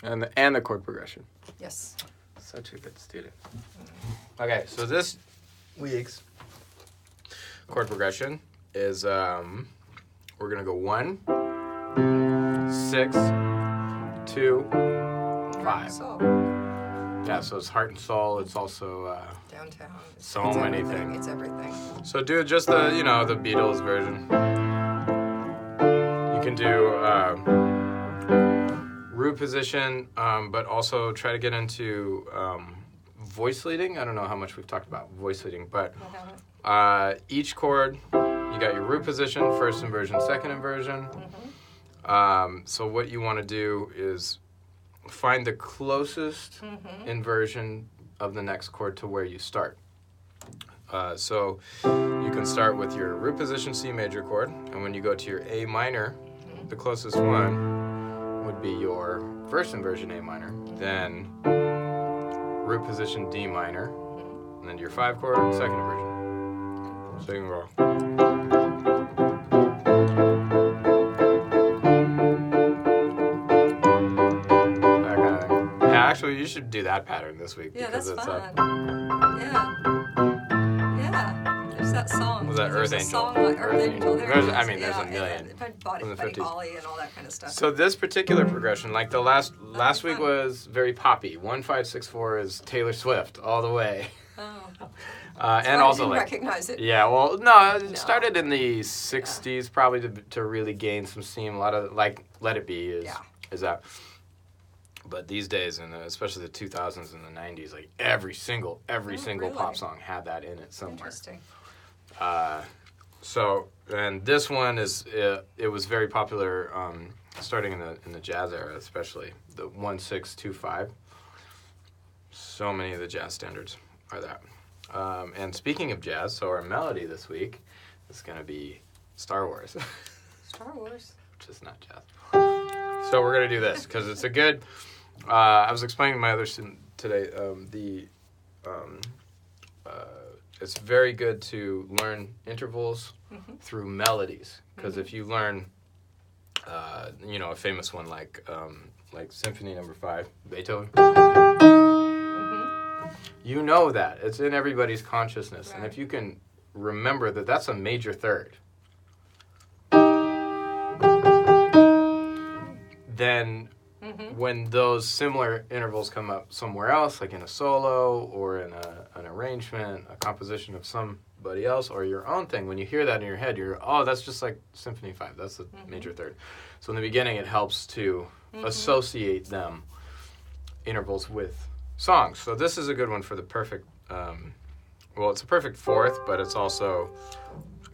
And the chord progression. Yes. Such a good student. Okay, so this week's chord progression is we're gonna go 1, 6, 2, 5. Yeah, so it's heart and soul. It's also Downtown. so it's many everything. things. It's everything. So do just the the Beatles version. You can do root position, but also try to get into voice leading. I don't know how much we've talked about voice leading, but each chord, you got your root position, first inversion, second inversion. So what you want to do is find the closest inversion of the next chord to where you start. So you can start with your root position C major chord, and when you go to your A minor, the closest one would be your first inversion A minor, then root position D minor, and then your 5 chord, second inversion. So you can go. That kind of thing. Yeah, actually, you should do that pattern this week. Yeah, because that's it's fun. Yeah. There's that song. Was that Earth There's Angel? A song like Earth Angel. There There's it is. a million. Buddy From the 50s. Holly and all that kind of stuff. So this particular progression, like the last week was very poppy. 1, 5, 6, 4 is Taylor Swift all the way. Oh. And I also didn't like recognize it. yeah, well, no, it started in the 60s probably to really gain some steam. A lot of like Let It Be is that. But these days, and especially the 2000s and the 90s, like every single really? pop song had that in it somewhere. Interesting. So, and this one is it was very popular starting in the jazz era, especially the 1, 6, 2, 5. So many of the jazz standards are that. And speaking of jazz, so our melody this week is going to be Star Wars. Star Wars. Which is not jazz. So we're going to do this because it's a good. I was explaining to my other student today. It's very good to learn intervals through melodies because if you learn, a famous one like Symphony No. 5, Beethoven. You know that it's in everybody's consciousness, and if you can remember that that's a major third, then when those similar intervals come up somewhere else, like in a solo or in an arrangement, a composition of somebody else, or your own thing, when you hear that in your head, that's just like Symphony 5, that's the major third. So in the beginning, it helps to associate them, intervals, with songs. So this is a good one for the perfect, it's a perfect fourth, but it's also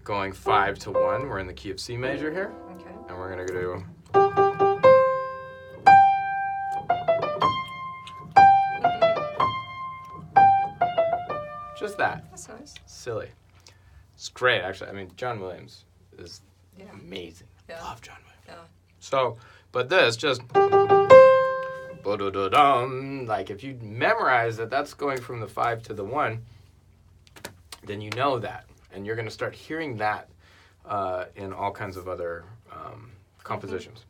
going 5 to 1. We're in the key of C major here. Okay. And we're going to do... Just that. That's nice. Silly. It's great, actually. I mean, John Williams is amazing. Yeah. Love John Williams. Yeah. So, but this just... Like, if you memorize that that's going from the 5 to the 1, then you know that. And you're going to start hearing that in all kinds of other compositions.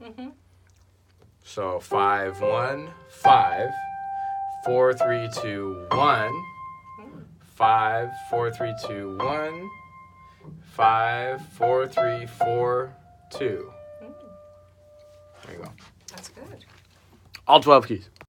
So 5, 1, 5, 4, 3, 2, 1, 5, 4, 3, 2, 1, 5, 4, 3, 4, 2. There you go. That's good. All 12 keys.